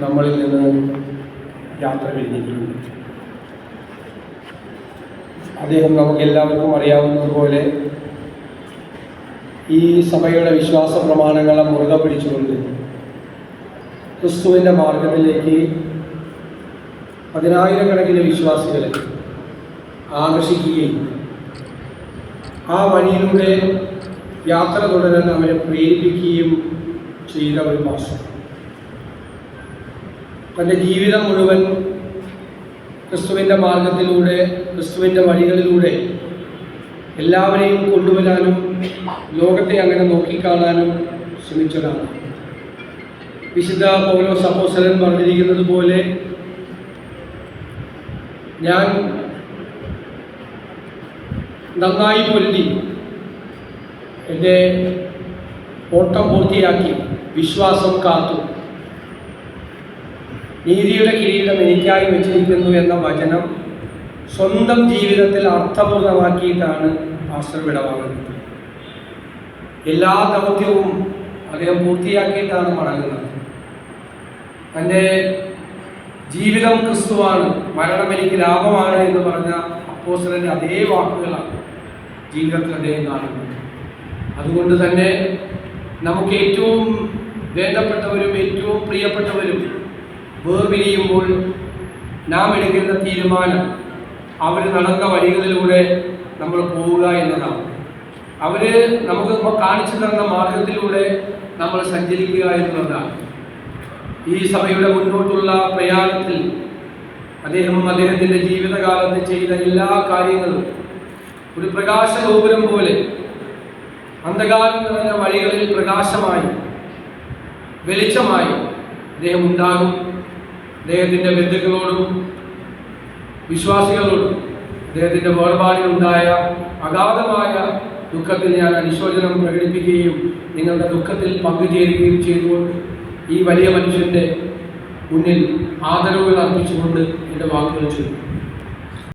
നമ്മളിൽ നിന്ന് യാത്ര കഴിഞ്ഞിട്ടുണ്ട്. അദ്ദേഹം നമുക്കെല്ലാവർക്കും അറിയാവുന്നതുപോലെ ഈ സഭയുടെ വിശ്വാസ പ്രമാണങ്ങളെ മുറുകെ പിടിച്ചുകൊണ്ട് ക്രിസ്തുവിൻ്റെ മാർഗത്തിലേക്ക് പതിനായിരക്കണക്കിന് വിശ്വാസികളെ ആകർഷിക്കുകയും ആ വഴിയിലൂടെ യാത്ര തുടരാൻ അവരെ പ്രേരിപ്പിക്കുകയും ചെയ്ത ഒരു പാസ്റ്റർ. തൻ്റെ ജീവിതം മുഴുവൻ ക്രിസ്തുവിൻ്റെ മാർഗത്തിലൂടെ, ക്രിസ്തുവിൻ്റെ വഴികളിലൂടെ എല്ലാവരെയും കൊണ്ടുവരാനും ലോകത്തെ അങ്ങനെ നോക്കിക്കാണാനും ശ്രമിച്ചതാണ്. വിശുദ്ധ പൗലോസ് അപ്പോസ്തലൻ പറഞ്ഞിരിക്കുന്നത് പോലെ, ഞാൻ നന്നായി പൊരുതി എൻ്റെ ഓട്ടം പൂർത്തിയാക്കി, വിശ്വാസം കാത്തു, നീതിയുടെ കിരീടം എനിക്കായി വെച്ചിരിക്കുന്നു എന്ന വചനം സ്വന്തം ജീവിതത്തിൽ അർത്ഥപൂർണമാക്കിയിട്ടാണ് പാസ്റ്റർ വിടവാങ്ങുന്നത്. എല്ലാ ദൗത്യവും അദ്ദേഹം പൂർത്തിയാക്കിയിട്ടാണ് മടങ്ങുന്നത്. തൻ്റെ ജീവിതം ക്രിസ്തുവാണ്, മരണം എനിക്ക് ലാഭമാണ് എന്ന് പറഞ്ഞ അപ്പോസ്തലൻ്റെ അതേ വാക്കുകളാണ് ജീവിതത്തിൽ അദ്ദേഹം കാണുന്നത്. അതുകൊണ്ട് തന്നെ നമുക്ക് ഏറ്റവും വേണ്ടപ്പെട്ടവരും ഏറ്റവും പ്രിയപ്പെട്ടവരും വേർപിരിയുമ്പോൾ നാം എടുക്കുന്ന തീരുമാനം അവർ നടന്ന വഴികളിലൂടെ നമ്മൾ പോവുക എന്നതാണ്. അവർ നമുക്ക് കാണിച്ചു തന്ന മാർഗത്തിലൂടെ നമ്മൾ സഞ്ചരിക്കുക എന്നുള്ളതാണ്. ഈ സഭയുടെ മുന്നോട്ടുള്ള പ്രയാണത്തിൽ അദ്ദേഹത്തിൻ്റെ ജീവിതകാലത്ത് ചെയ്ത എല്ലാ കാര്യങ്ങളും ഒരു പ്രകാശ ഗോപുരം പോലെ അന്ധകാരം നിറഞ്ഞ വഴികളിൽ പ്രകാശമായി, വെളിച്ചമായി അദ്ദേഹം ഉണ്ടാകും. അദ്ദേഹത്തിൻ്റെ ബന്ധുക്കളോടും വിശ്വാസികളോടും അദ്ദേഹത്തിൻ്റെ വേർപാടിലുണ്ടായ അഗാധമായ ദുഃഖത്തിൽ ഞാൻ അനുശോചനം പ്രകടിപ്പിക്കുകയും നിങ്ങളുടെ ദുഃഖത്തിൽ പങ്കുചേരുകയും ചെയ്തുകൊണ്ട് ഈ വലിയ മനുഷ്യൻ്റെ മുന്നിൽ ആദരവുകൾ അർപ്പിച്ചുകൊണ്ട് എൻ്റെ വാക്കുകൾ ചൊല്ലും.